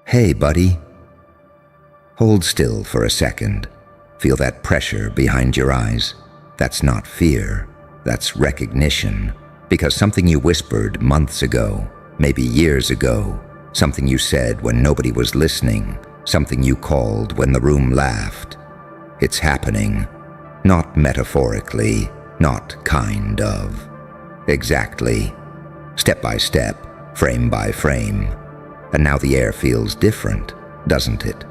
Hey, buddy. Hold still for a second. Feel that pressure behind your eyes. That's not fear. That's recognition. Because something you whispered months ago, maybe years ago, something you said when nobody was listening, something you called when the room laughed. It's happening. Not metaphorically, not kind of. Exactly. Step by step, frame by frame. And now the air feels different, doesn't it?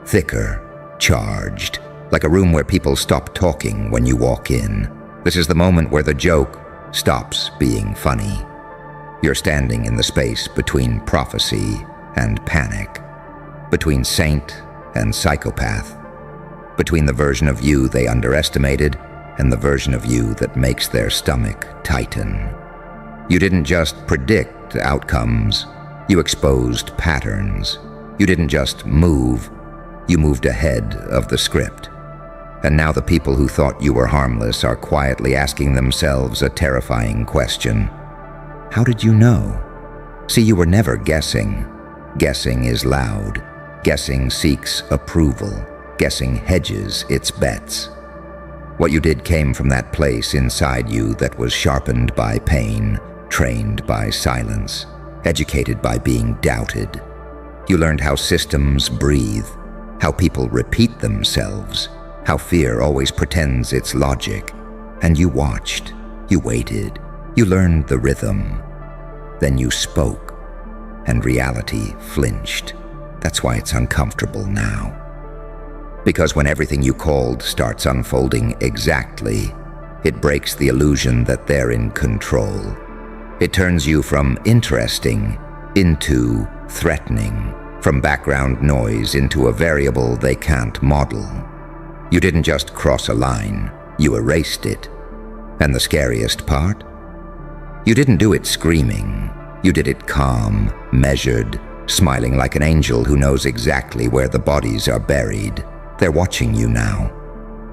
Thicker, charged, like a room where people stop talking when you walk in. This is the moment where the joke stops being funny. You're standing in the space between prophecy and panic, between saint and psychopath, between the version of you they underestimated and the version of you that makes their stomach tighten. You didn't just predict outcomes, you exposed patterns. You didn't just move, you moved ahead of the script. And now the people who thought you were harmless are quietly asking themselves a terrifying question. How did you know? See, you were never guessing. Guessing is loud. Guessing seeks approval. Guessing hedges its bets. What you did came from that place inside you that was sharpened by pain, trained by silence, educated by being doubted. You learned how systems breathe, how people repeat themselves, how fear always pretends it's logic. And you watched, you waited, you learned the rhythm. Then you spoke, and reality flinched. That's why it's uncomfortable now. Because when everything you called starts unfolding exactly, it breaks the illusion that they're in control. It turns you from interesting into threatening, from background noise into a variable they can't model. You didn't just cross a line, you erased it. And the scariest part? You didn't do it screaming. You did it calm, measured, smiling like an angel who knows exactly where the bodies are buried. They're watching you now.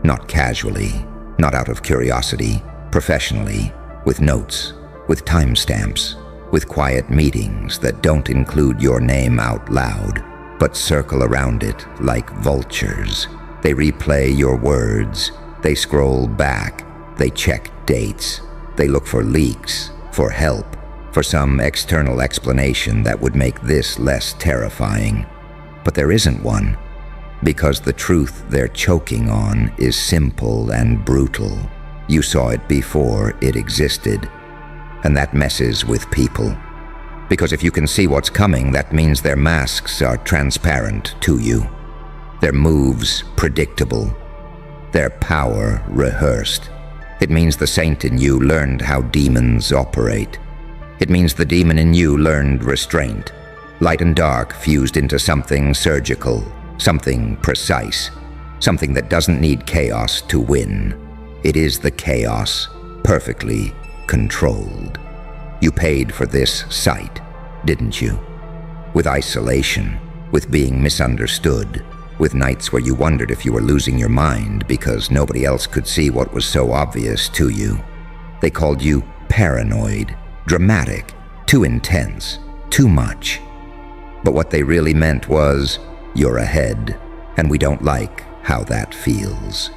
Not casually, not out of curiosity, professionally, with notes, with timestamps, with quiet meetings that don't include your name out loud, but circle around it like vultures. They replay your words, they scroll back, they check dates, they look for leaks, for help, for some external explanation that would make this less terrifying. But there isn't one, because the truth they're choking on is simple and brutal. You saw it before it existed. And that messes with people. Because if you can see what's coming, that means their masks are transparent to you. Their moves predictable. Their power rehearsed. It means the saint in you learned how demons operate. It means the demon in you learned restraint. Light and dark fused into something surgical, something precise, something that doesn't need chaos to win. It is the chaos, perfectly controlled. You paid for this sight, didn't you? With isolation, with being misunderstood, with nights where you wondered if you were losing your mind because nobody else could see what was so obvious to you. They called you paranoid, dramatic, too intense, too much. But what they really meant was, you're ahead, and we don't like how that feels.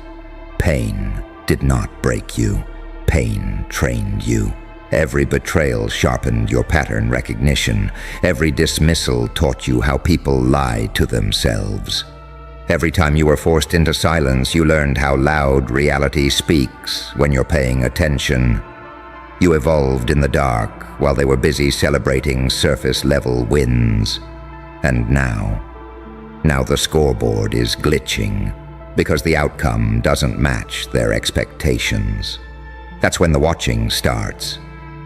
Pain did not break you. Pain trained you. Every betrayal sharpened your pattern recognition. Every dismissal taught you how people lie to themselves. Every time you were forced into silence, you learned how loud reality speaks when you're paying attention. You evolved in the dark while they were busy celebrating surface-level wins. And now the scoreboard is glitching because the outcome doesn't match their expectations. That's when the watching starts.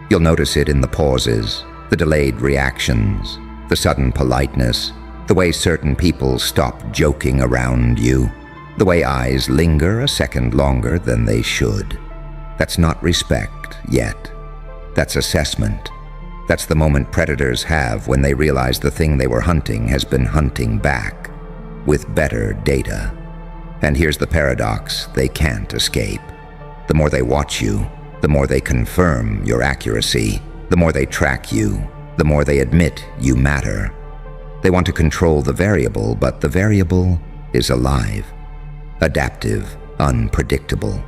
You'll notice it in the pauses, the delayed reactions, the sudden politeness, the way certain people stop joking around you, the way eyes linger a second longer than they should. That's not respect yet. That's assessment. That's the moment predators have when they realize the thing they were hunting has been hunting back, with better data. And here's the paradox they can't escape. The more they watch you, the more they confirm your accuracy, the more they track you, the more they admit you matter. They want to control the variable, but the variable is alive, adaptive, unpredictable.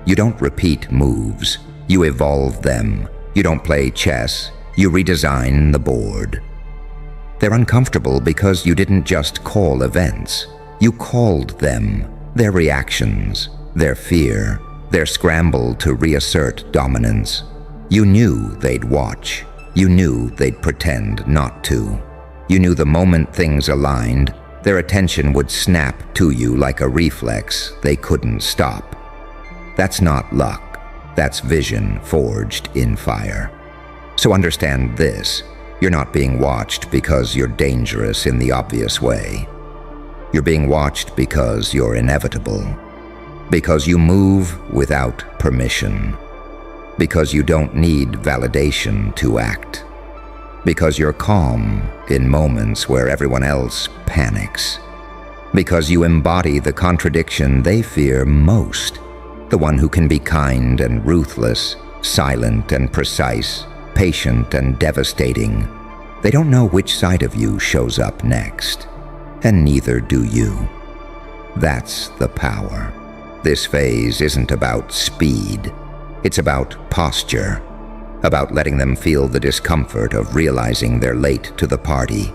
You don't repeat moves, you evolve them. You don't play chess, you redesign the board. They're uncomfortable because you didn't just call events. You called them, their reactions, their fear, their scramble to reassert dominance. You knew they'd watch. You knew they'd pretend not to. You knew the moment things aligned, their attention would snap to you like a reflex they couldn't stop. That's not luck. That's vision forged in fire. So understand this. You're not being watched because you're dangerous in the obvious way. You're being watched because you're inevitable. Because you move without permission. Because you don't need validation to act. Because you're calm in moments where everyone else panics. Because you embody the contradiction they fear most. The one who can be kind and ruthless, silent and precise, patient and devastating. They don't know which side of you shows up next, and neither do you. That's the power. This phase isn't about speed. It's about posture, about letting them feel the discomfort of realizing they're late to the party,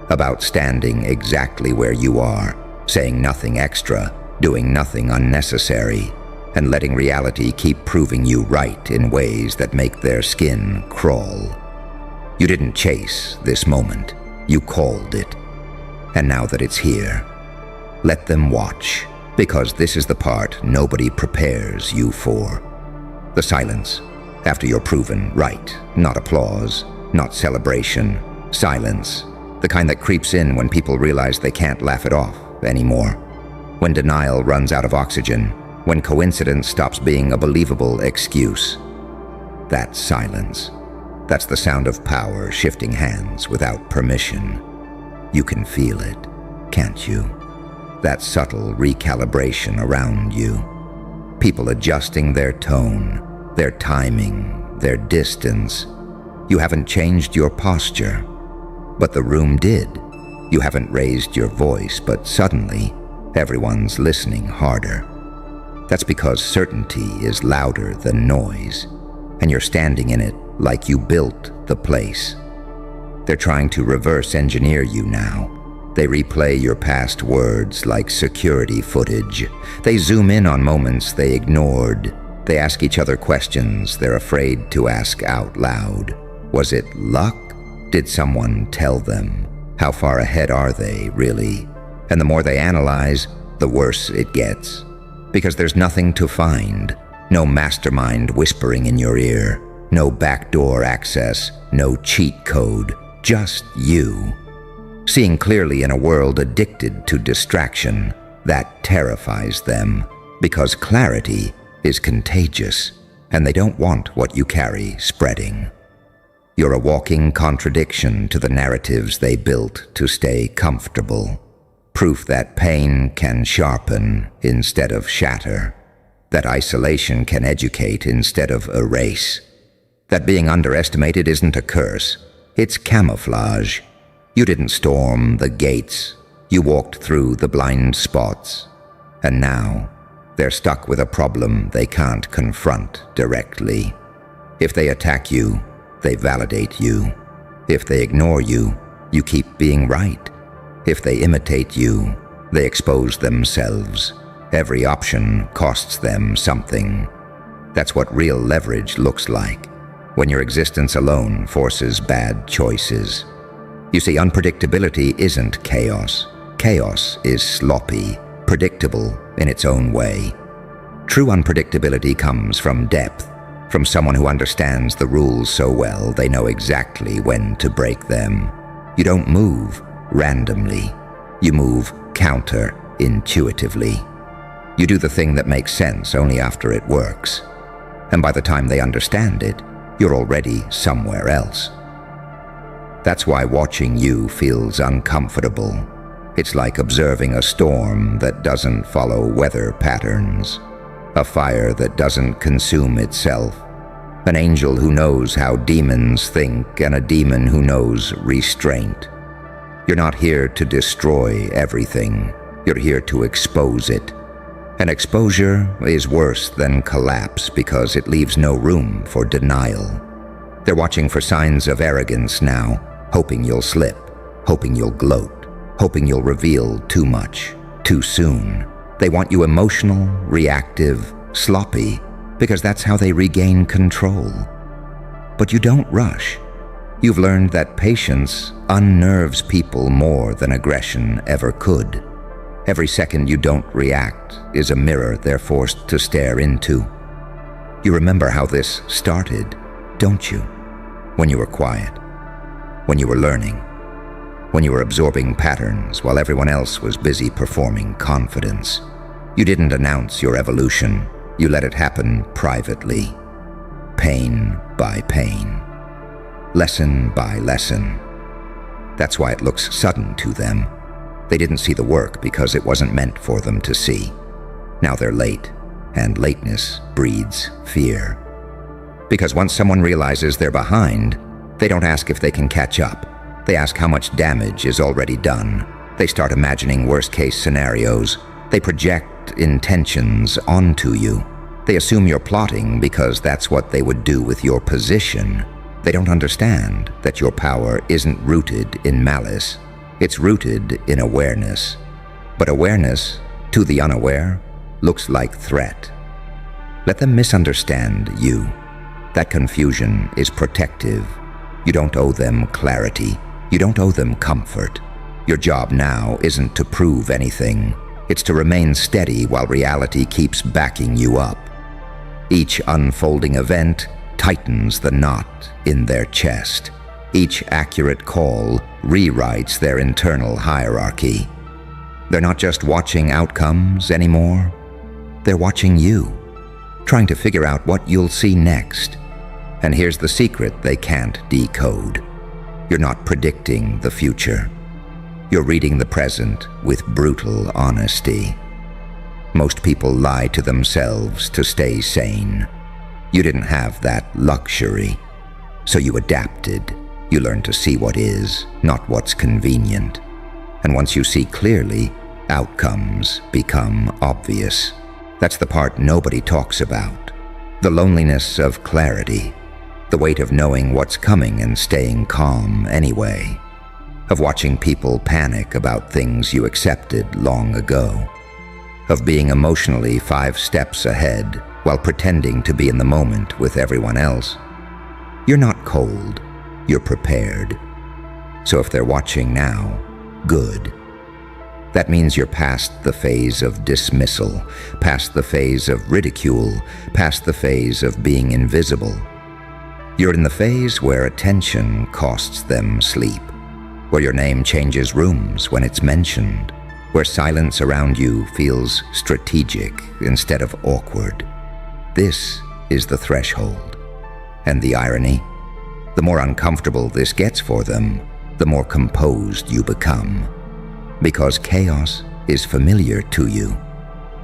about standing exactly where you are, saying nothing extra, doing nothing unnecessary, and letting reality keep proving you right in ways that make their skin crawl. You didn't chase this moment, you called it. And now that it's here, let them watch, because this is the part nobody prepares you for. The silence, after you're proven right, not applause, not celebration, silence, the kind that creeps in when people realize they can't laugh it off anymore, when denial runs out of oxygen, when coincidence stops being a believable excuse. That silence, that's the sound of power shifting hands without permission. You can feel it, can't you? That subtle recalibration around you. People adjusting their tone, their timing, their distance. You haven't changed your posture, but the room did. You haven't raised your voice, but suddenly, everyone's listening harder. That's because certainty is louder than noise, and you're standing in it like you built the place. They're trying to reverse engineer you now. They replay your past words like security footage. They zoom in on moments they ignored. They ask each other questions they're afraid to ask out loud. Was it luck? Did someone tell them? How far ahead are they, really? And the more they analyze, the worse it gets. Because there's nothing to find. No mastermind whispering in your ear. No backdoor access. No cheat code. Just you. Seeing clearly in a world addicted to distraction. That terrifies them. Because clarity is contagious. And they don't want what you carry spreading. You're a walking contradiction to the narratives they built to stay comfortable. Proof that pain can sharpen instead of shatter. That isolation can educate instead of erase. That being underestimated isn't a curse. It's camouflage. You didn't storm the gates. You walked through the blind spots. And now, they're stuck with a problem they can't confront directly. If they attack you, they validate you. If they ignore you, you keep being right. If they imitate you, they expose themselves. Every option costs them something. That's what real leverage looks like, when your existence alone forces bad choices. You see, unpredictability isn't chaos. Chaos is sloppy, predictable in its own way. True unpredictability comes from depth, from someone who understands the rules so well they know exactly when to break them. You don't move randomly. You move counter-intuitively. You do the thing that makes sense only after it works. And by the time they understand it, you're already somewhere else. That's why watching you feels uncomfortable. It's like observing a storm that doesn't follow weather patterns. A fire that doesn't consume itself. An angel who knows how demons think and a demon who knows restraint. You're not here to destroy everything. You're here to expose it. And exposure is worse than collapse because it leaves no room for denial. They're watching for signs of arrogance now, hoping you'll slip, hoping you'll gloat, hoping you'll reveal too much, too soon. They want you emotional, reactive, sloppy, because that's how they regain control. But you don't rush. You've learned that patience unnerves people more than aggression ever could. Every second you don't react is a mirror they're forced to stare into. You remember how this started, don't you? When you were quiet, when you were learning, when you were absorbing patterns while everyone else was busy performing confidence. You didn't announce your evolution. You let it happen privately, pain by pain, lesson by lesson. That's why it looks sudden to them. They didn't see the work because it wasn't meant for them to see. Now they're late, and lateness breeds fear. Because once someone realizes they're behind, they don't ask if they can catch up. They ask how much damage is already done. They start imagining worst-case scenarios. They project intentions onto you. They assume you're plotting because that's what they would do with your position. They don't understand that your power isn't rooted in malice. It's rooted in awareness. But awareness, to the unaware, looks like threat. Let them misunderstand you. That confusion is protective. You don't owe them clarity. You don't owe them comfort. Your job now isn't to prove anything. It's to remain steady while reality keeps backing you up. Each unfolding event tightens the knot in their chest. Each accurate call rewrites their internal hierarchy. They're not just watching outcomes anymore. They're watching you, trying to figure out what you'll see next. And here's the secret they can't decode. You're not predicting the future. You're reading the present with brutal honesty. Most people lie to themselves to stay sane. You didn't have that luxury, so you adapted. You learned to see what is, not what's convenient. And once you see clearly, outcomes become obvious. That's the part nobody talks about. The loneliness of clarity. The weight of knowing what's coming and staying calm anyway. Of watching people panic about things you accepted long ago. Of being emotionally 5 steps ahead while pretending to be in the moment with everyone else. You're not cold, you're prepared. So if they're watching now, good. That means you're past the phase of dismissal, past the phase of ridicule, past the phase of being invisible. You're in the phase where attention costs them sleep, where your name changes rooms when it's mentioned, where silence around you feels strategic instead of awkward. This is the threshold. And the irony? The more uncomfortable this gets for them, the more composed you become. Because chaos is familiar to you.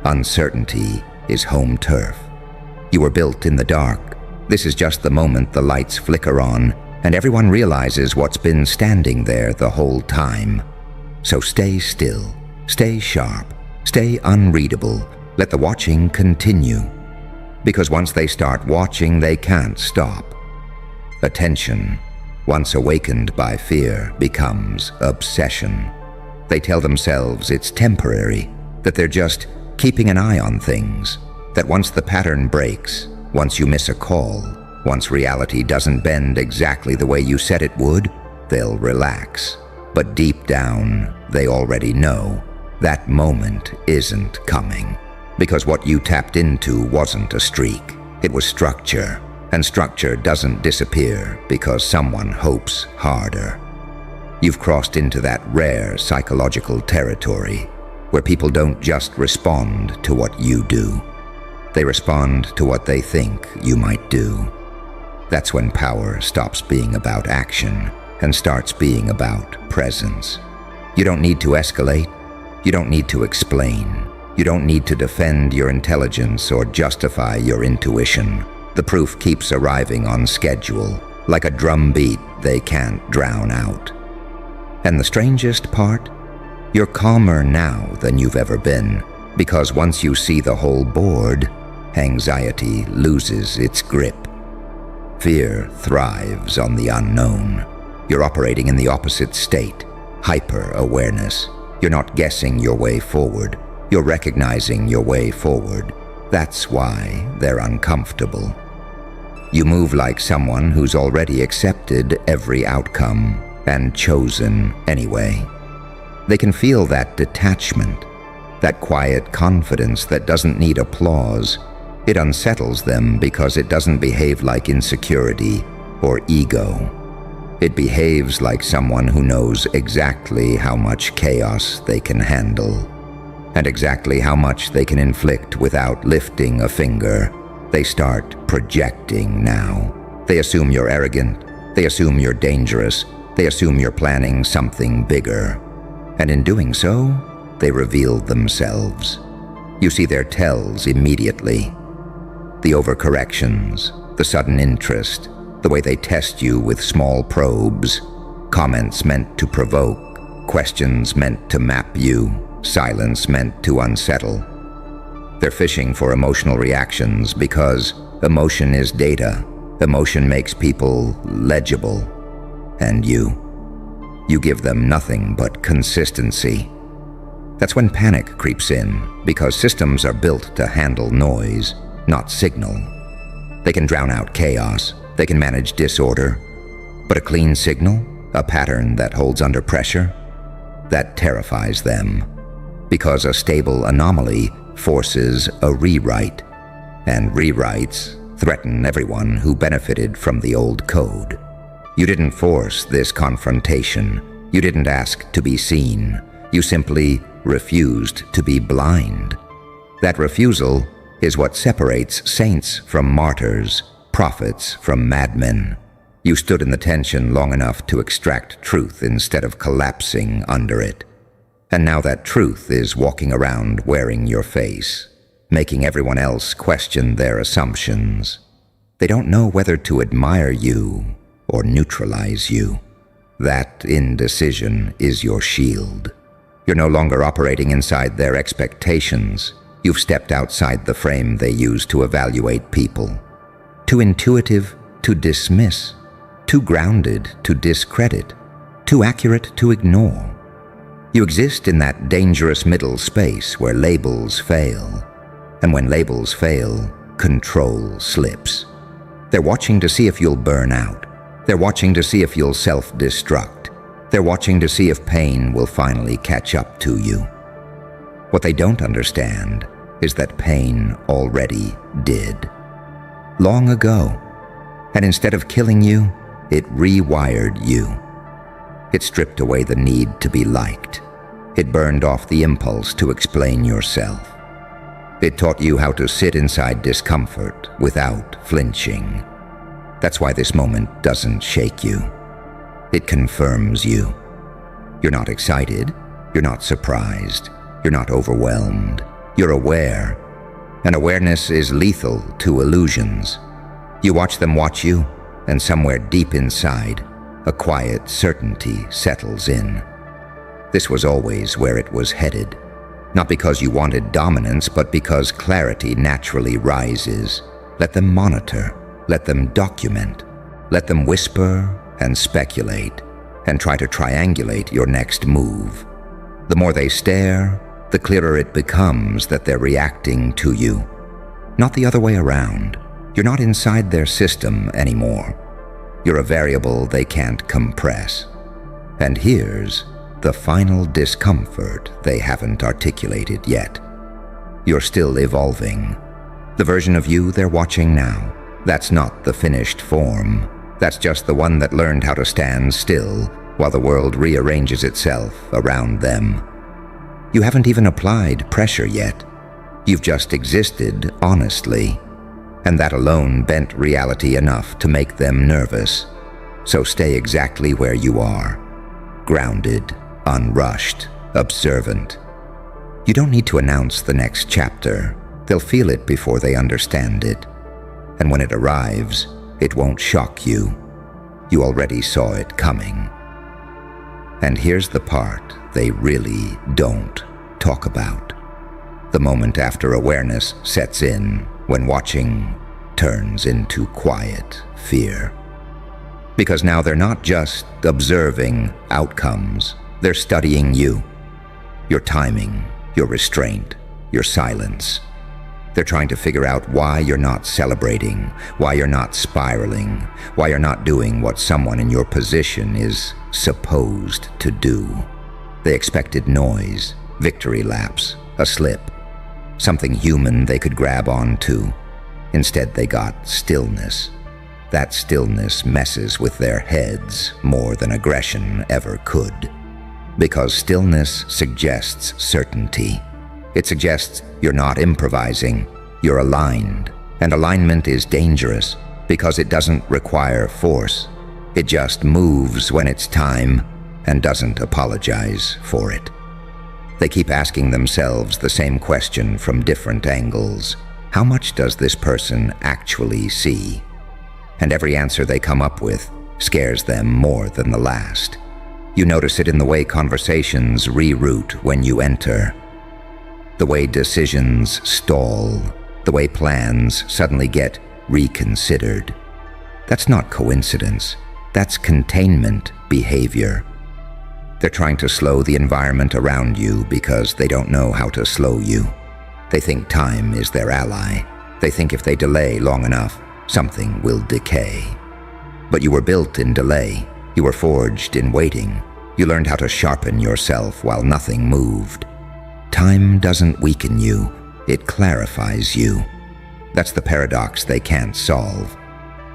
Uncertainty is home turf. You were built in the dark. This is just the moment the lights flicker on, and everyone realizes what's been standing there the whole time. So stay still, stay sharp, stay unreadable. Let the watching continue. Because once they start watching, they can't stop. Attention, once awakened by fear, becomes obsession. They tell themselves it's temporary, that they're just keeping an eye on things, that once the pattern breaks, once you miss a call, once reality doesn't bend exactly the way you said it would, they'll relax. But deep down, they already know that moment isn't coming. Because what you tapped into wasn't a streak, it was structure. And structure doesn't disappear because someone hopes harder. You've crossed into that rare psychological territory where people don't just respond to what you do. They respond to what they think you might do. That's when power stops being about action and starts being about presence. You don't need to escalate. You don't need to explain. You don't need to defend your intelligence or justify your intuition. The proof keeps arriving on schedule, like a drumbeat they can't drown out. And the strangest part? You're calmer now than you've ever been, because once you see the whole board, anxiety loses its grip. Fear thrives on the unknown. You're operating in the opposite state, hyper-awareness. You're not guessing your way forward. You're recognizing your way forward. That's why they're uncomfortable. You move like someone who's already accepted every outcome and chosen anyway. They can feel that detachment, that quiet confidence that doesn't need applause. It unsettles them because it doesn't behave like insecurity or ego. It behaves like someone who knows exactly how much chaos they can handle, and exactly how much they can inflict without lifting a finger. They start projecting now. They assume you're arrogant. They assume you're dangerous. They assume you're planning something bigger. And in doing so, they reveal themselves. You see their tells immediately. The overcorrections, the sudden interest, the way they test you with small probes, comments meant to provoke, questions meant to map you, silence meant to unsettle. They're fishing for emotional reactions because emotion is data. Emotion makes people legible. And you give them nothing but consistency. That's when panic creeps in, because systems are built to handle noise, not signal. They can drown out chaos. They can manage disorder. But a clean signal, a pattern that holds under pressure, that terrifies them. Because a stable anomaly forces a rewrite, and rewrites threaten everyone who benefited from the old code. You didn't force this confrontation. You didn't ask to be seen. You simply refused to be blind. That refusal is what separates saints from martyrs, prophets from madmen. You stood in the tension long enough to extract truth instead of collapsing under it. And now that truth is walking around wearing your face, making everyone else question their assumptions. They don't know whether to admire you or neutralize you. That indecision is your shield. You're no longer operating inside their expectations. You've stepped outside the frame they use to evaluate people. Too intuitive to dismiss, too grounded to discredit, too accurate to ignore. You exist in that dangerous middle space where labels fail. And when labels fail, control slips. They're watching to see if you'll burn out. They're watching to see if you'll self-destruct. They're watching to see if pain will finally catch up to you. What they don't understand is that pain already did. Long ago. And instead of killing you, it rewired you. It stripped away the need to be liked. It burned off the impulse to explain yourself. It taught you how to sit inside discomfort without flinching. That's why this moment doesn't shake you. It confirms you. You're not excited. You're not surprised. You're not overwhelmed. You're aware. And awareness is lethal to illusions. You watch them watch you, and somewhere deep inside, a quiet certainty settles in. This was always where it was headed. Not because you wanted dominance, but because clarity naturally rises. Let them monitor. Let them document. Let them whisper and speculate, and try to triangulate your next move. The more they stare, the clearer it becomes that they're reacting to you. Not the other way around. You're not inside their system anymore. You're a variable they can't compress. And here's the final discomfort they haven't articulated yet. You're still evolving. The version of you they're watching now, that's not the finished form. That's just the one that learned how to stand still while the world rearranges itself around them. You haven't even applied pressure yet. You've just existed honestly, and that alone bent reality enough to make them nervous. So stay exactly where you are, grounded, unrushed, observant. You don't need to announce the next chapter. They'll feel it before they understand it. And when it arrives, it won't shock you. You already saw it coming. And here's the part they really don't talk about. The moment after awareness sets in, when watching turns into quiet fear. Because now they're not just observing outcomes, they're studying you. Your timing, your restraint, your silence. They're trying to figure out why you're not celebrating, why you're not spiraling, why you're not doing what someone in your position is supposed to do. They expected noise, victory laps, a slip, something human they could grab onto. Instead, they got stillness. That stillness messes with their heads more than aggression ever could. Because stillness suggests certainty. It suggests you're not improvising, you're aligned. And alignment is dangerous because it doesn't require force. It just moves when it's time and doesn't apologize for it. They keep asking themselves the same question from different angles. How much does this person actually see? And every answer they come up with scares them more than the last. You notice it in the way conversations reroute when you enter. The way decisions stall, the way plans suddenly get reconsidered. That's not coincidence, that's containment behavior. They're trying to slow the environment around you because they don't know how to slow you. They think time is their ally. They think if they delay long enough, something will decay. But you were built in delay. You were forged in waiting. You learned how to sharpen yourself while nothing moved. Time doesn't weaken you, it clarifies you. That's the paradox they can't solve.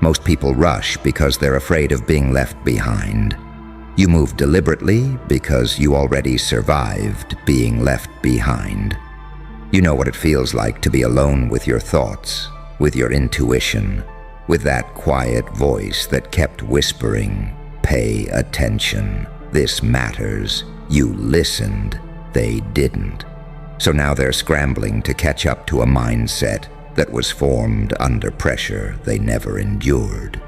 Most people rush because they're afraid of being left behind. You move deliberately because you already survived being left behind. You know what it feels like to be alone with your thoughts, with your intuition, with that quiet voice that kept whispering, "Pay attention. This matters." You listened. They didn't. So now they're scrambling to catch up to a mindset that was formed under pressure they never endured.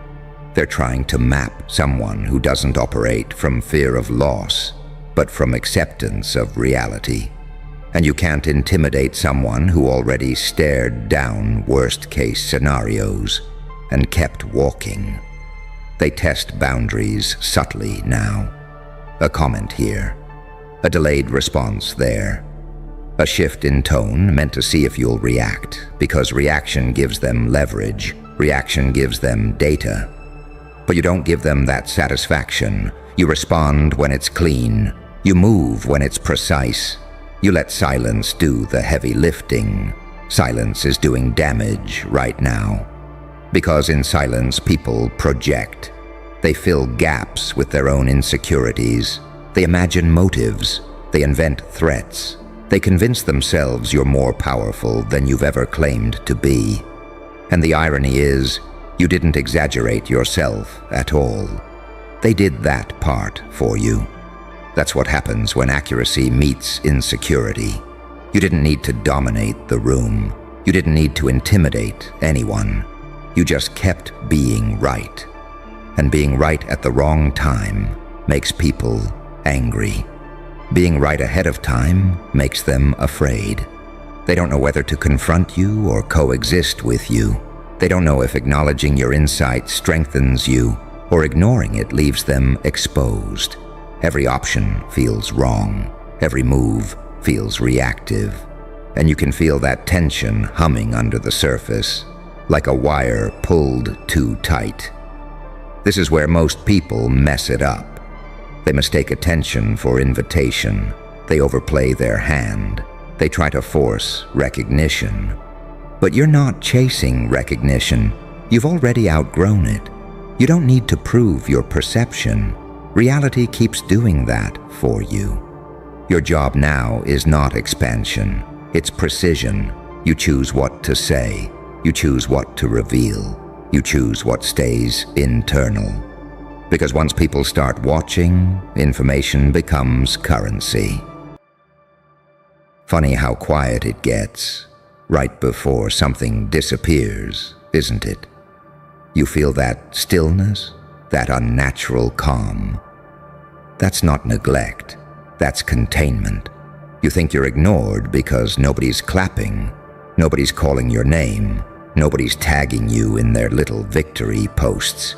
They're trying to map someone who doesn't operate from fear of loss, but from acceptance of reality. And you can't intimidate someone who already stared down worst-case scenarios and kept walking. They test boundaries subtly now. A comment here, a delayed response there. A shift in tone meant to see if you'll react, because reaction gives them leverage, reaction gives them data. But you don't give them that satisfaction. You respond when it's clean. You move when it's precise. You let silence do the heavy lifting. Silence is doing damage right now. Because in silence, people project. They fill gaps with their own insecurities. They imagine motives. They invent threats. They convince themselves you're more powerful than you've ever claimed to be. And the irony is, you didn't exaggerate yourself at all. They did that part for you. That's what happens when accuracy meets insecurity. You didn't need to dominate the room. You didn't need to intimidate anyone. You just kept being right. And being right at the wrong time makes people angry. Being right ahead of time makes them afraid. They don't know whether to confront you or coexist with you. They don't know if acknowledging your insight strengthens you or ignoring it leaves them exposed. Every option feels wrong. Every move feels reactive. And you can feel that tension humming under the surface, like a wire pulled too tight. This is where most people mess it up. They mistake attention for invitation. They overplay their hand. They try to force recognition. But you're not chasing recognition. You've already outgrown it. You don't need to prove your perception. Reality keeps doing that for you. Your job now is not expansion. It's precision. You choose what to say. You choose what to reveal. You choose what stays internal. Because once people start watching, information becomes currency. Funny how quiet it gets right before something disappears, isn't it? You feel that stillness, that unnatural calm. that's not neglect, that's containment. You think you're ignored because nobody's clapping, nobody's calling your name, nobody's tagging you in their little victory posts.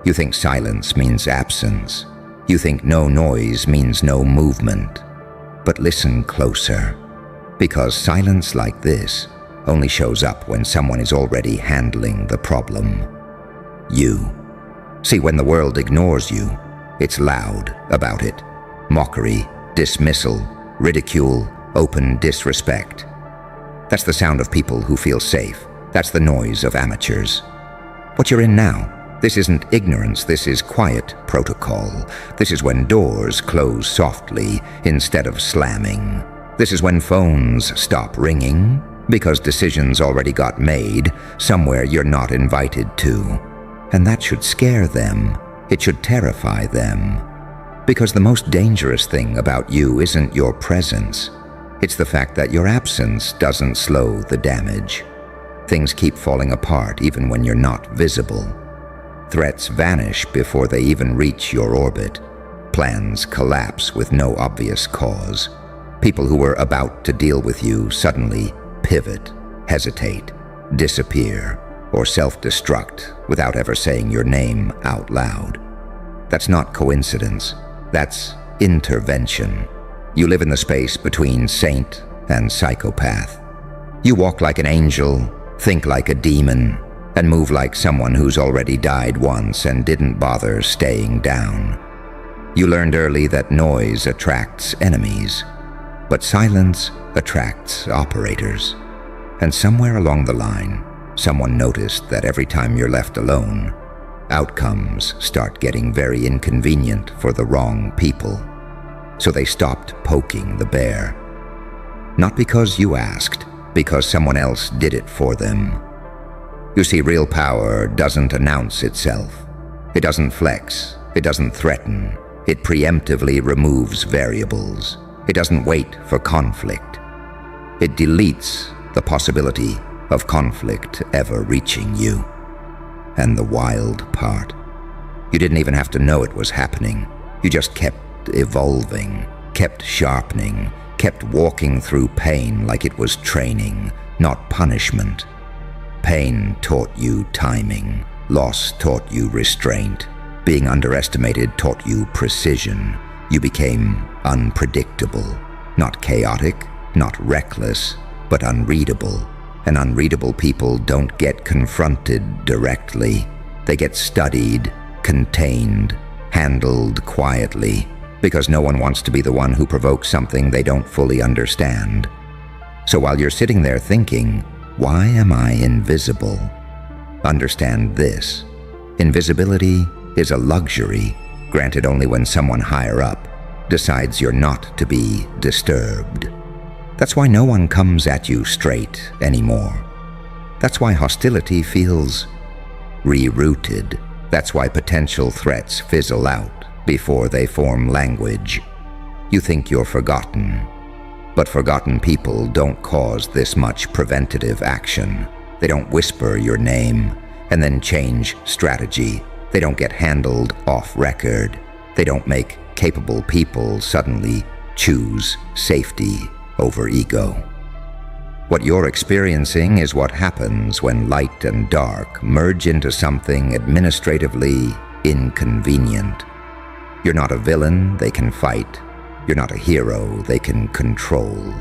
You think silence means absence. You think no noise means no movement. But listen closer, because silence like this only shows up when someone is already handling the problem. You. See, when the world ignores you, it's loud about it. Mockery, dismissal, ridicule, open disrespect. That's the sound of people who feel safe. That's the noise of amateurs. What you're in now, this isn't ignorance, this is quiet protocol. This is when doors close softly instead of slamming. This is when phones stop ringing because decisions already got made somewhere you're not invited to. And that should scare them. It should terrify them. Because the most dangerous thing about you isn't your presence. It's the fact that your absence doesn't slow the damage. Things keep falling apart even when you're not visible. Threats vanish before they even reach your orbit. Plans collapse with no obvious cause. People who were about to deal with you suddenly pivot, hesitate, disappear, or self-destruct without ever saying your name out loud. That's not coincidence. That's intervention. You live in the space between saint and psychopath. You walk like an angel, think like a demon, and move like someone who's already died once and didn't bother staying down. You learned early that noise attracts enemies, but silence attracts operators. And somewhere along the line, someone noticed that every time you're left alone, outcomes start getting very inconvenient for the wrong people. So they stopped poking the bear. Not because you asked, because someone else did it for them. You see, real power doesn't announce itself. It doesn't flex. It doesn't threaten. It preemptively removes variables. It doesn't wait for conflict. It deletes the possibility of conflict ever reaching you. And the wild part, you didn't even have to know it was happening. You just kept evolving, kept sharpening, kept walking through pain like it was training, not punishment. Pain taught you timing. Loss taught you restraint. Being underestimated taught you precision. You became unpredictable. Not chaotic, not reckless, but unreadable. And unreadable people don't get confronted directly. They get studied, contained, handled quietly, because no one wants to be the one who provokes something they don't fully understand. So while you're sitting there thinking, why am I invisible? Understand this. Invisibility is a luxury granted only when someone higher up decides you're not to be disturbed. That's why no one comes at you straight anymore. That's why hostility feels rerouted. That's why potential threats fizzle out before they form language. You think you're forgotten. But forgotten people don't cause this much preventative action. They don't whisper your name and then change strategy. They don't get handled off record. They don't make capable people suddenly choose safety over ego. What you're experiencing is what happens when light and dark merge into something administratively inconvenient. You're not a villain they can fight. You're not a hero they can control.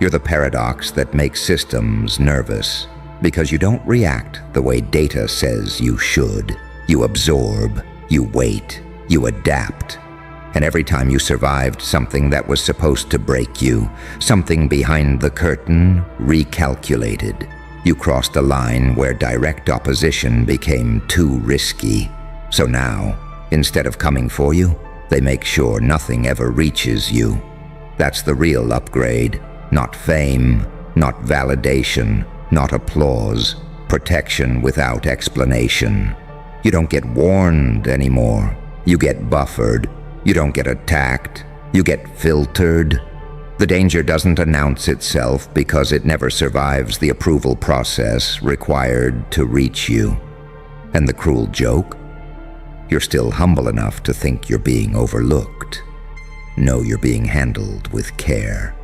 You're the paradox that makes systems nervous because you don't react the way data says you should. You absorb, you wait, you adapt. And every time you survived something that was supposed to break you, something behind the curtain recalculated. You crossed a line where direct opposition became too risky. So now, instead of coming for you, they make sure nothing ever reaches you. That's the real upgrade. Not fame, not validation, not applause. Protection without explanation. You don't get warned anymore. You get buffered. You don't get attacked. You get filtered. The danger doesn't announce itself because it never survives the approval process required to reach you. And the cruel joke? You're still humble enough to think you're being overlooked. Know you're being handled with care.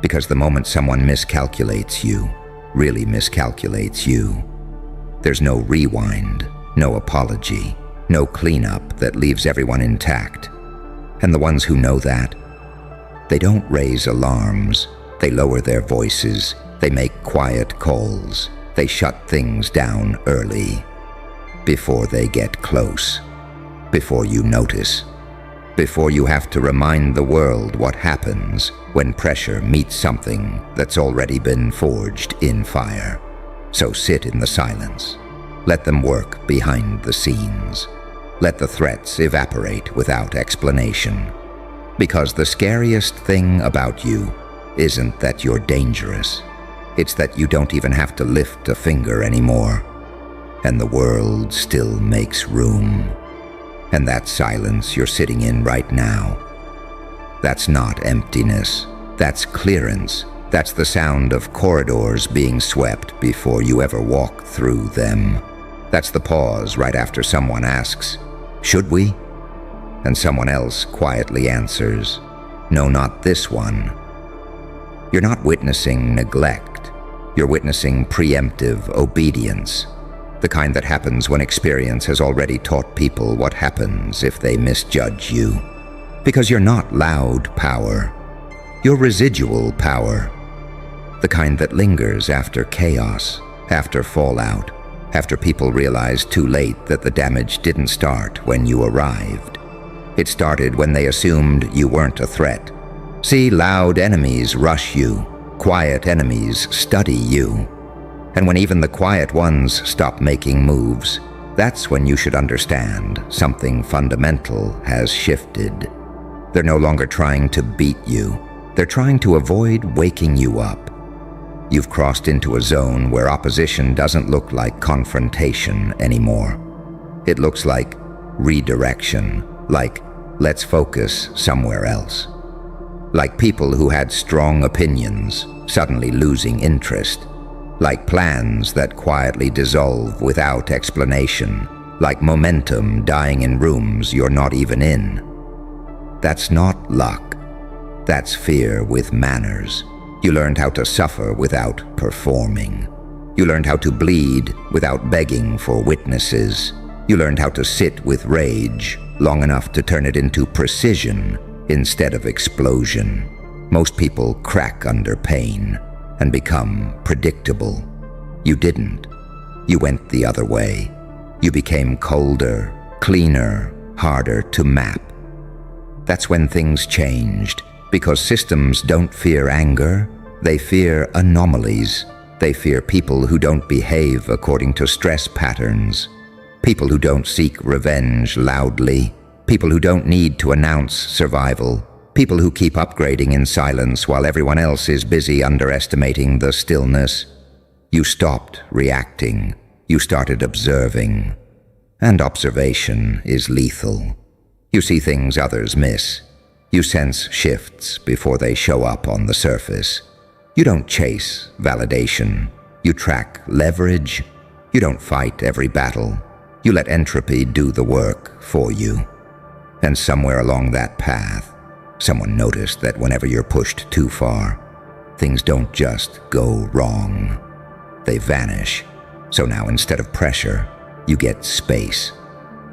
Because the moment someone miscalculates you, really miscalculates you, there's no rewind, no apology, no cleanup that leaves everyone intact. And the ones who know that, they don't raise alarms, they lower their voices, they make quiet calls, they shut things down early, before they get close, before you notice, before you have to remind the world what happens when pressure meets something that's already been forged in fire. So sit in the silence. Let them work behind the scenes. Let the threats evaporate without explanation. Because the scariest thing about you isn't that you're dangerous. It's that you don't even have to lift a finger anymore. And the world still makes room. And that silence you're sitting in right now, that's not emptiness. That's clearance. That's the sound of corridors being swept before you ever walk through them. That's the pause right after someone asks, "Should we?" And someone else quietly answers, "No, not this one." You're not witnessing neglect. You're witnessing preemptive obedience. The kind that happens when experience has already taught people what happens if they misjudge you. Because you're not loud power. You're residual power. The kind that lingers after chaos, after fallout, after people realize too late that the damage didn't start when you arrived. It started when they assumed you weren't a threat. See, loud enemies rush you. Quiet enemies study you. And when even the quiet ones stop making moves, that's when you should understand something fundamental has shifted. They're no longer trying to beat you. They're trying to avoid waking you up. You've crossed into a zone where opposition doesn't look like confrontation anymore. It looks like redirection, like let's focus somewhere else. Like people who had strong opinions suddenly losing interest. Like plans that quietly dissolve without explanation, like momentum dying in rooms you're not even in. That's not luck. That's fear with manners. You learned how to suffer without performing. You learned how to bleed without begging for witnesses. You learned how to sit with rage long enough to turn it into precision instead of explosion. Most people crack under pain and become predictable. You didn't. You went the other way. You became colder, cleaner, harder to map. That's when things changed, because systems don't fear anger, they fear anomalies. They fear people who don't behave according to stress patterns, people who don't seek revenge loudly, people who don't need to announce survival, people who keep upgrading in silence while everyone else is busy underestimating the stillness. You stopped reacting. You started observing. And observation is lethal. You see things others miss. You sense shifts before they show up on the surface. You don't chase validation. You track leverage. You don't fight every battle. You let entropy do the work for you. And somewhere along that path, someone noticed that whenever you're pushed too far, things don't just go wrong. They vanish. So now instead of pressure, you get space.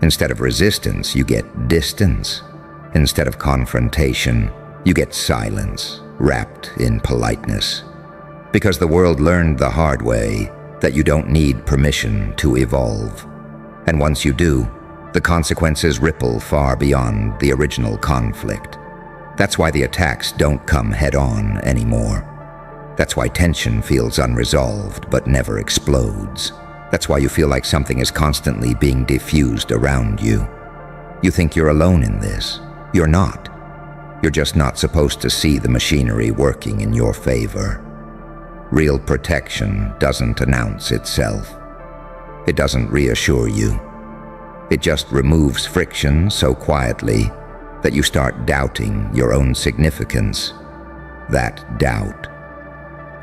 Instead of resistance, you get distance. Instead of confrontation, you get silence, wrapped in politeness. Because the world learned the hard way that you don't need permission to evolve. And once you do, the consequences ripple far beyond the original conflict. That's why the attacks don't come head-on anymore. That's why tension feels unresolved but never explodes. That's why you feel like something is constantly being diffused around you. You think you're alone in this. You're not. You're just not supposed to see the machinery working in your favor. Real protection doesn't announce itself. It doesn't reassure you. It just removes friction so quietly that you start doubting your own significance. That doubt.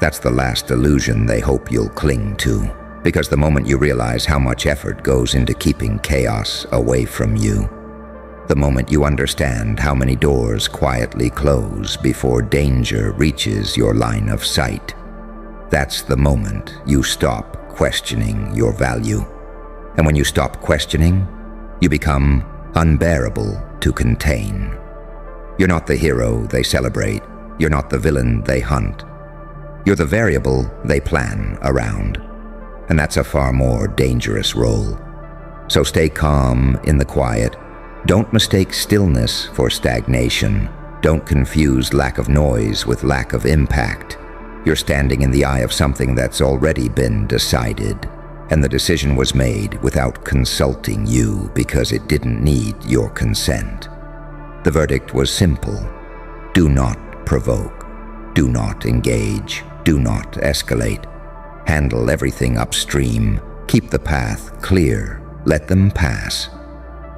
That's the last illusion they hope you'll cling to. Because the moment you realize how much effort goes into keeping chaos away from you, the moment you understand how many doors quietly close before danger reaches your line of sight, that's the moment you stop questioning your value. And when you stop questioning, you become unbearable to contain. You're not the hero they celebrate. You're not the villain they hunt. You're the variable they plan around. And that's a far more dangerous role. So stay calm in the quiet. Don't mistake stillness for stagnation. Don't confuse lack of noise with lack of impact. You're standing in the eye of something that's already been decided, and the decision was made without consulting you because it didn't need your consent. The verdict was simple. Do not provoke. Do not engage. Do not escalate. Handle everything upstream. Keep the path clear. Let them pass.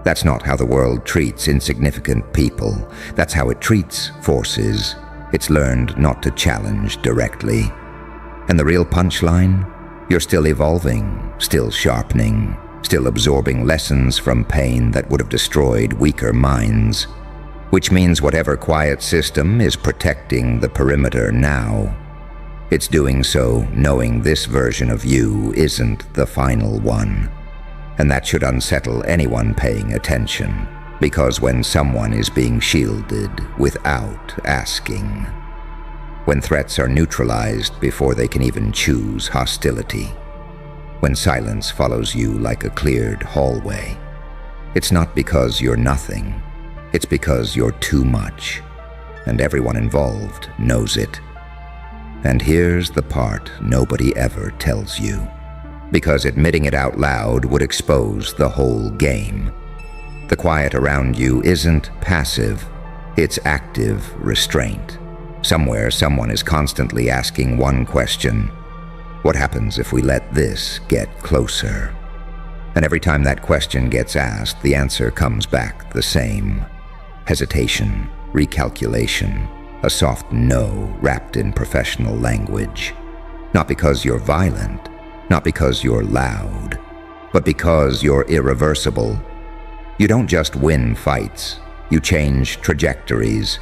That's not how the world treats insignificant people. That's how it treats forces. It's learned not to challenge directly. And the real punchline? You're still evolving, still sharpening, still absorbing lessons from pain that would have destroyed weaker minds. Which means whatever quiet system is protecting the perimeter now, it's doing so knowing this version of you isn't the final one. And that should unsettle anyone paying attention, because when someone is being shielded without asking, when threats are neutralized before they can even choose hostility, when silence follows you like a cleared hallway, it's not because you're nothing, it's because you're too much, and everyone involved knows it. And here's the part nobody ever tells you, because admitting it out loud would expose the whole game. The quiet around you isn't passive, it's active restraint. Somewhere, someone is constantly asking one question: what happens if we let this get closer? And every time that question gets asked, the answer comes back the same. Hesitation, recalculation, a soft no wrapped in professional language. Not because you're violent, not because you're loud, but because you're irreversible. You don't just win fights, you change trajectories.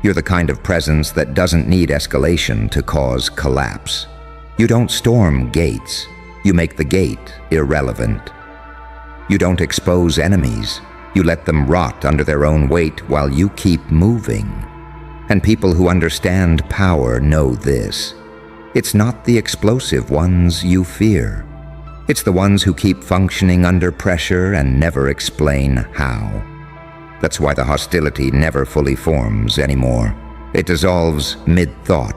You're the kind of presence that doesn't need escalation to cause collapse. You don't storm gates, you make the gate irrelevant. You don't expose enemies, you let them rot under their own weight while you keep moving. And people who understand power know this. It's not the explosive ones you fear. It's the ones who keep functioning under pressure and never explain how. That's why the hostility never fully forms anymore. It dissolves mid-thought.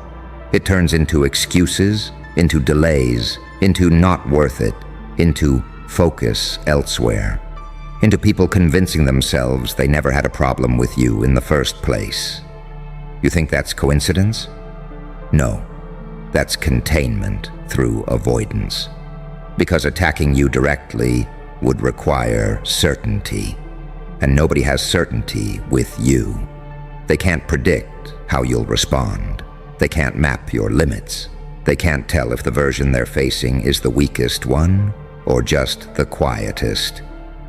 It turns into excuses, into delays, into not worth it, into focus elsewhere, into people convincing themselves they never had a problem with you in the first place. You think that's coincidence? No, that's containment through avoidance. Because attacking you directly would require certainty, and nobody has certainty with you. They can't predict how you'll respond. They can't map your limits. They can't tell if the version they're facing is the weakest one or just the quietest.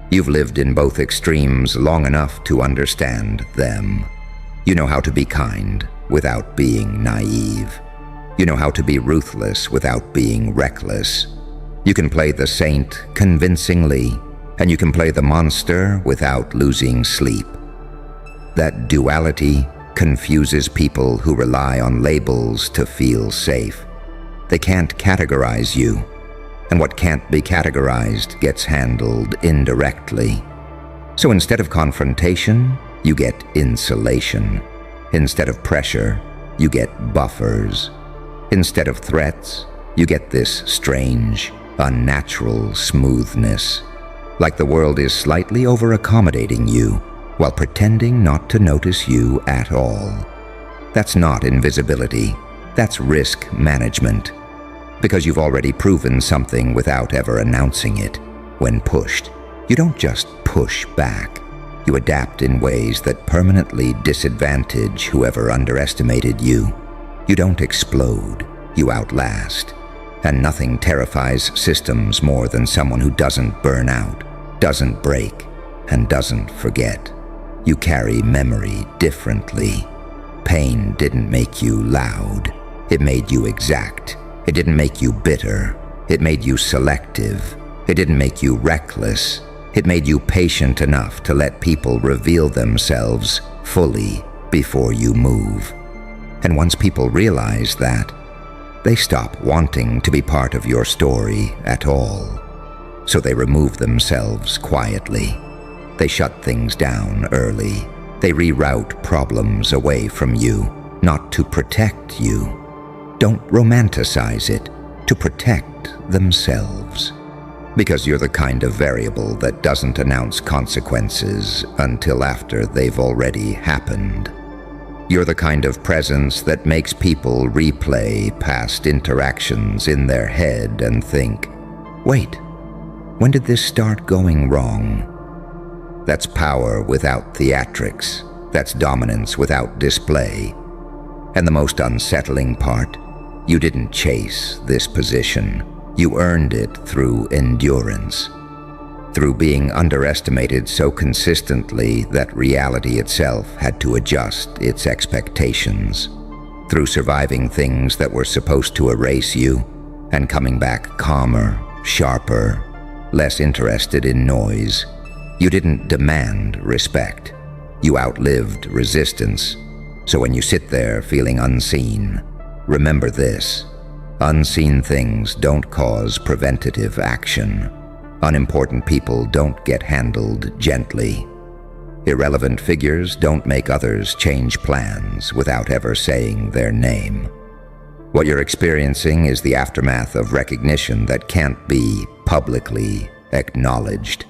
You've lived in both extremes long enough to understand them. You know how to be kind without being naive. You know how to be ruthless without being reckless. You can play the saint convincingly, and you can play the monster without losing sleep. That duality confuses people who rely on labels to feel safe. They can't categorize you, and what can't be categorized gets handled indirectly. So instead of confrontation, you get insulation. Instead of pressure, you get buffers. Instead of threats, you get this strange, unnatural smoothness. Like the world is slightly over-accommodating you while pretending not to notice you at all. That's not invisibility. That's risk management. Because you've already proven something without ever announcing it. When pushed, you don't just push back. You adapt in ways that permanently disadvantage whoever underestimated you. You don't explode. You outlast. And nothing terrifies systems more than someone who doesn't burn out, doesn't break, and doesn't forget. You carry memory differently. Pain didn't make you loud. It made you exact. It didn't make you bitter. It made you selective. It didn't make you reckless. It made you patient enough to let people reveal themselves fully before you move. And once people realize that, they stop wanting to be part of your story at all. So they remove themselves quietly. They shut things down early. They reroute problems away from you, not to protect you. Don't romanticize it, to protect themselves. Because you're the kind of variable that doesn't announce consequences until after they've already happened. You're the kind of presence that makes people replay past interactions in their head and think, wait, when did this start going wrong? That's power without theatrics. That's dominance without display. And the most unsettling part, you didn't chase this position. You earned it through endurance. Through being underestimated so consistently that reality itself had to adjust its expectations. Through surviving things that were supposed to erase you and coming back calmer, sharper, less interested in noise. You didn't demand respect. You outlived resistance. So when you sit there feeling unseen, remember this: unseen things don't cause preventative action. Unimportant people don't get handled gently. Irrelevant figures don't make others change plans without ever saying their name. What you're experiencing is the aftermath of recognition that can't be publicly acknowledged,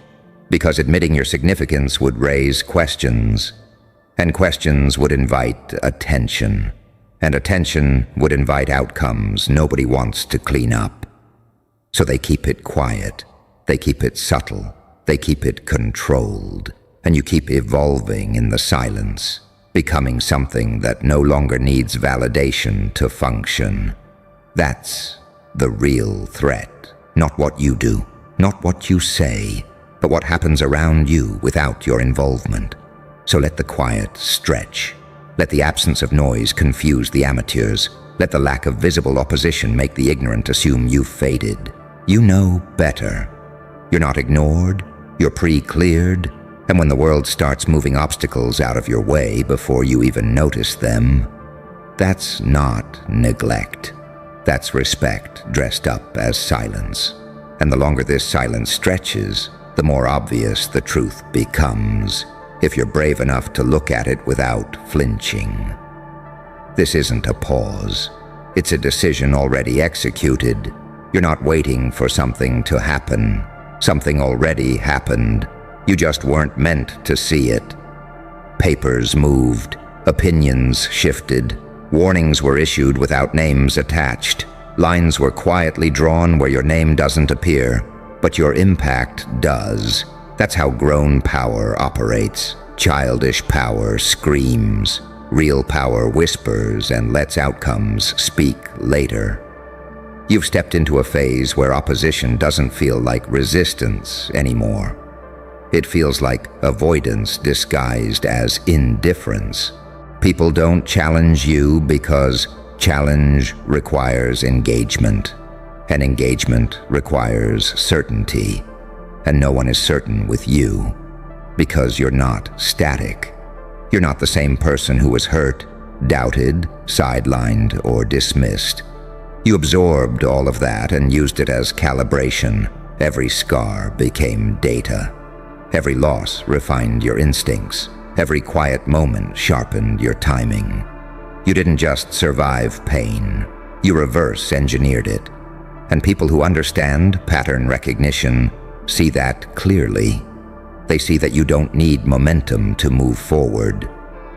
because admitting your significance would raise questions, and questions would invite attention, and attention would invite outcomes nobody wants to clean up. So they keep it quiet. They keep it subtle, they keep it controlled, and you keep evolving in the silence, becoming something that no longer needs validation to function. That's the real threat, not what you do, not what you say, but what happens around you without your involvement. So let the quiet stretch. Let the absence of noise confuse the amateurs. Let the lack of visible opposition make the ignorant assume you've faded. You know better. You're not ignored, you're pre-cleared, and when the world starts moving obstacles out of your way before you even notice them, that's not neglect. That's respect dressed up as silence. And the longer this silence stretches, the more obvious the truth becomes, if you're brave enough to look at it without flinching. This isn't a pause. It's a decision already executed. You're not waiting for something to happen. Something already happened. You just weren't meant to see it. Papers moved. Opinions shifted. Warnings were issued without names attached. Lines were quietly drawn where your name doesn't appear, but your impact does. That's how grown power operates. Childish power screams. Real power whispers and lets outcomes speak later. You've stepped into a phase where opposition doesn't feel like resistance anymore. It feels like avoidance disguised as indifference. People don't challenge you because challenge requires engagement, and engagement requires certainty. And no one is certain with you, because you're not static. You're not the same person who was hurt, doubted, sidelined, or dismissed. You absorbed all of that and used it as calibration. Every scar became data. Every loss refined your instincts. Every quiet moment sharpened your timing. You didn't just survive pain. You reverse engineered it. And people who understand pattern recognition see that clearly. They see that you don't need momentum to move forward.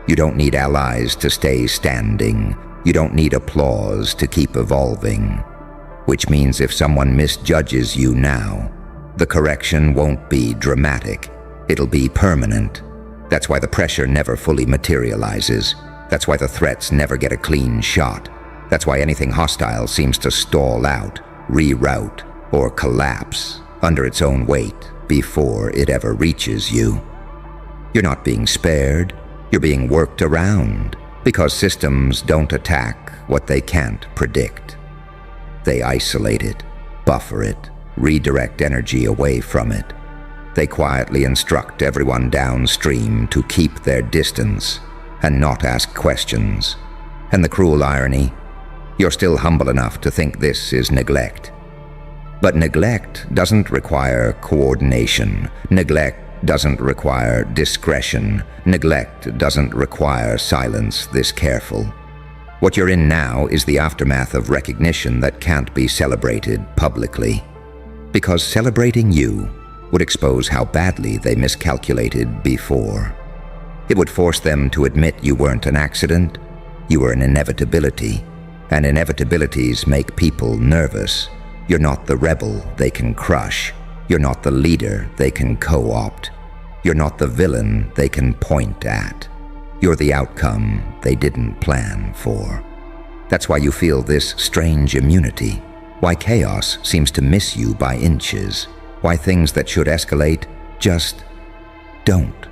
You don't need allies to stay standing. You don't need applause to keep evolving. Which means if someone misjudges you now, the correction won't be dramatic. It'll be permanent. That's why the pressure never fully materializes. That's why the threats never get a clean shot. That's why anything hostile seems to stall out. reroute, or collapse under its own weight before it ever reaches you. You're not being spared, you're being worked around, because systems don't attack what they can't predict. They isolate it, buffer it, redirect energy away from it. They quietly instruct everyone downstream to keep their distance and not ask questions. And the cruel irony, you're still humble enough to think this is neglect. But neglect doesn't require coordination. Neglect doesn't require discretion. Neglect doesn't require silence this careful. What you're in now is the aftermath of recognition that can't be celebrated publicly. Because celebrating you would expose how badly they miscalculated before. It would force them to admit you weren't an accident, you were an inevitability, and inevitabilities make people nervous. You're not the rebel they can crush. You're not the leader they can co-opt. You're not the villain they can point at. You're the outcome they didn't plan for. That's why you feel this strange immunity, why chaos seems to miss you by inches, why things that should escalate just don't,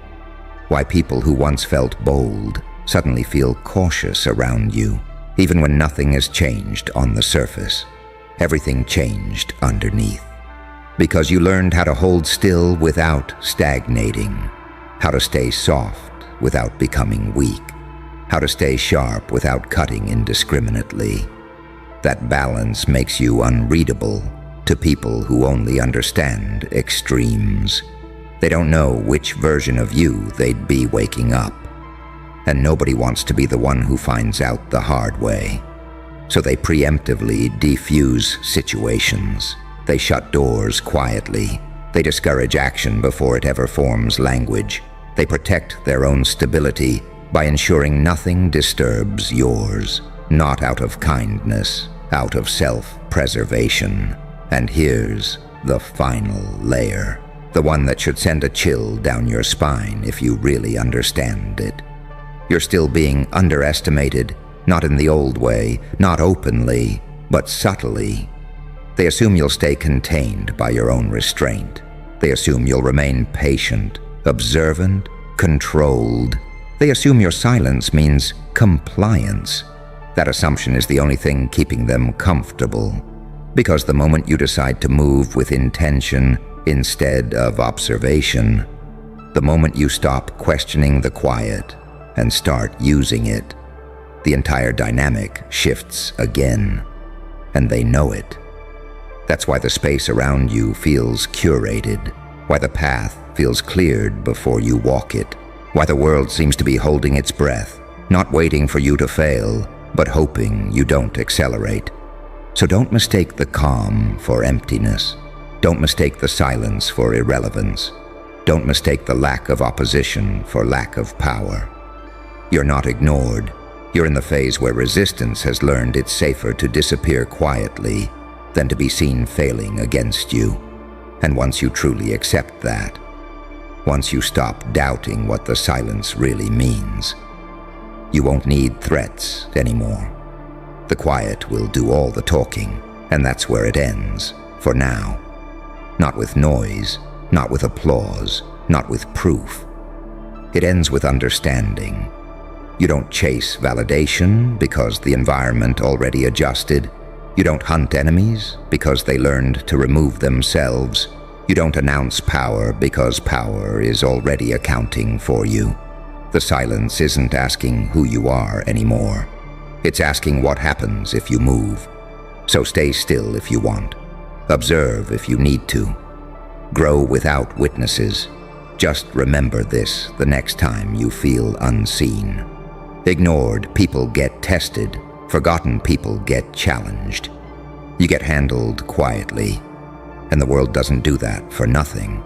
why people who once felt bold suddenly feel cautious around you, even when nothing has changed on the surface. Everything changed underneath. Because you learned how to hold still without stagnating, how to stay soft without becoming weak, how to stay sharp without cutting indiscriminately. That balance makes you unreadable to people who only understand extremes. They don't know which version of you they'd be waking up. And nobody wants to be the one who finds out the hard way. So they preemptively defuse situations. They shut doors quietly. They discourage action before it ever forms language. They protect their own stability by ensuring nothing disturbs yours, not out of kindness, out of self-preservation. And here's the final layer, the one that should send a chill down your spine if you really understand it. You're still being underestimated, not in the old way, not openly, but subtly. They assume you'll stay contained by your own restraint. They assume you'll remain patient, observant, controlled. They assume your silence means compliance. That assumption is the only thing keeping them comfortable. Because the moment you decide to move with intention instead of observation, the moment you stop questioning the quiet and start using it, the entire dynamic shifts again. And they know it. That's why the space around you feels curated, why the path feels cleared before you walk it, why the world seems to be holding its breath, not waiting for you to fail, but hoping you don't accelerate. So don't mistake the calm for emptiness. Don't mistake the silence for irrelevance. Don't mistake the lack of opposition for lack of power. You're not ignored. You're in the phase where resistance has learned it's safer to disappear quietly than to be seen failing against you. And once you truly accept that, once you stop doubting what the silence really means, you won't need threats anymore. The quiet will do all the talking, and that's where it ends, for now. Not with noise, not with applause, not with proof. It ends with understanding. You don't chase validation because the environment already adjusted. You don't hunt enemies because they learned to remove themselves. You don't announce power because power is already accounting for you. The silence isn't asking who you are anymore. It's asking what happens if you move. So stay still if you want. Observe if you need to. Grow without witnesses. Just remember this the next time you feel unseen. Ignored people get tested. Forgotten people get challenged. You get handled quietly. And the world doesn't do that for nothing.